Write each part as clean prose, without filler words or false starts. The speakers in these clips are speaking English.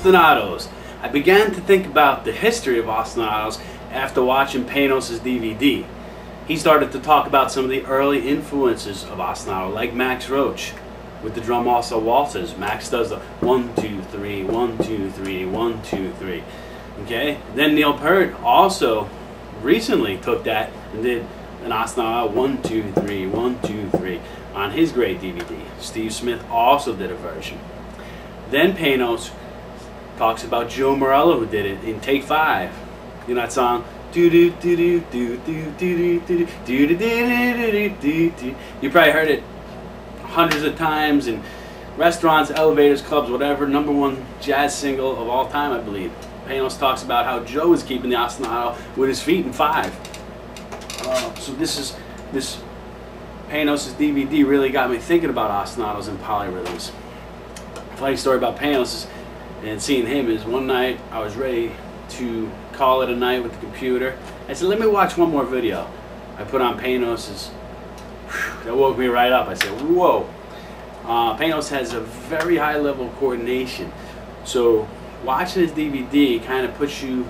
ostinatos. I began to think about the history of ostinatos after watching Panos' DVD. He started to talk about some of the early influences of ostinato, like Max Roach with the drum also waltzes. Max does the 1 2 3 1 2 3 1 2 3. Okay, then Neil Peart also recently took that and did an ostinato 1 2 3 1 2 3 on his great DVD. Steve Smith also did a version. Then Panos talks about Joe Morello, who did it in Take 5. You know that song? You probably heard it hundreds of times in restaurants, elevators, clubs, whatever. #1 jazz single of all time, I believe. Panos talks about how Joe is keeping the ostinato with his feet in 5. So this Panos' DVD really got me thinking about ostinatos and polyrhythms. Funny story about Panos and seeing him is one night I was ready to call it a night with the computer. I said, let me watch one more video. I put on Panos's. That woke me right up. I said, whoa. Panos has a very high level of coordination. So watching his DVD kind of puts you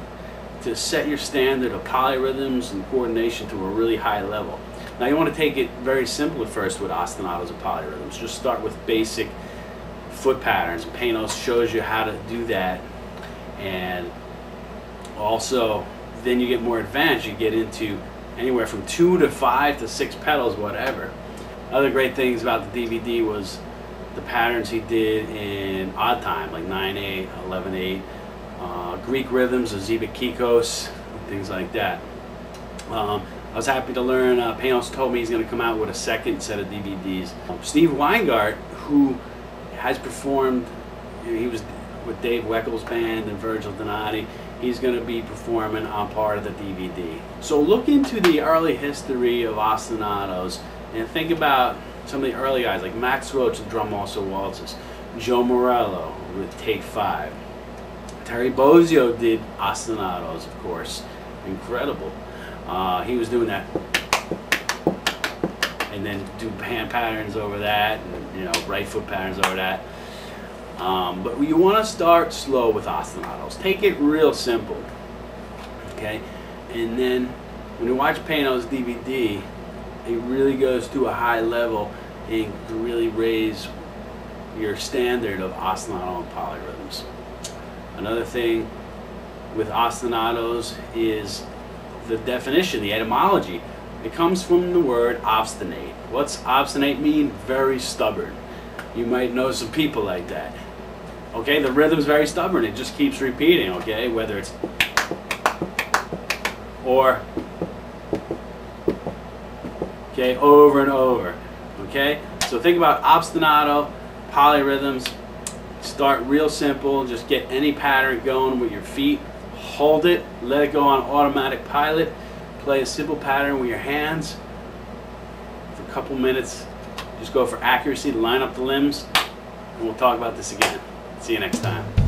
to set your standard of polyrhythms and coordination to a really high level. Now you want to take it very simple at first with ostinatos and polyrhythms. Just start with basic foot patterns. Panos shows you how to do that, and also then you get more advanced. You get into anywhere from 2 to 5 to 6 pedals, whatever. Other great things about the DVD was the patterns he did in odd time, like 9/8, 11/8, Greek rhythms, Ziva Kikos, things like that. I was happy to learn Panos told me he's going to come out with a second set of DVDs. Steve Weingart, who has performed, he was with Dave Weckles' band and Virgil Donati, he's going to be performing on part of the DVD. So look into the early history of ostinatos and think about some of the early guys like Max Roach, the drum also waltzes, Joe Morello with Take 5. Terry Bozzio did ostinatos, of course, incredible. He was doing that and then do hand patterns over that, and right foot patterns over that. But you want to start slow with ostinatos. Take it real simple, okay? And then when you watch Panos' DVD, it really goes to a high level and really raise your standard of ostinato and polyrhythms. Another thing with ostinatos is the definition, the etymology. It comes from the word obstinate. What's obstinate mean? Very stubborn. You might know some people like that. Okay, the rhythm's very stubborn. It just keeps repeating, okay? Whether it's or, okay, over and over, okay? So think about ostinato, polyrhythms. Start real simple. Just get any pattern going with your feet. Hold it. Let it go on automatic pilot. Play a simple pattern with your hands for a couple minutes. Just go for accuracy to line up the limbs. And we'll talk about this again. See you next time.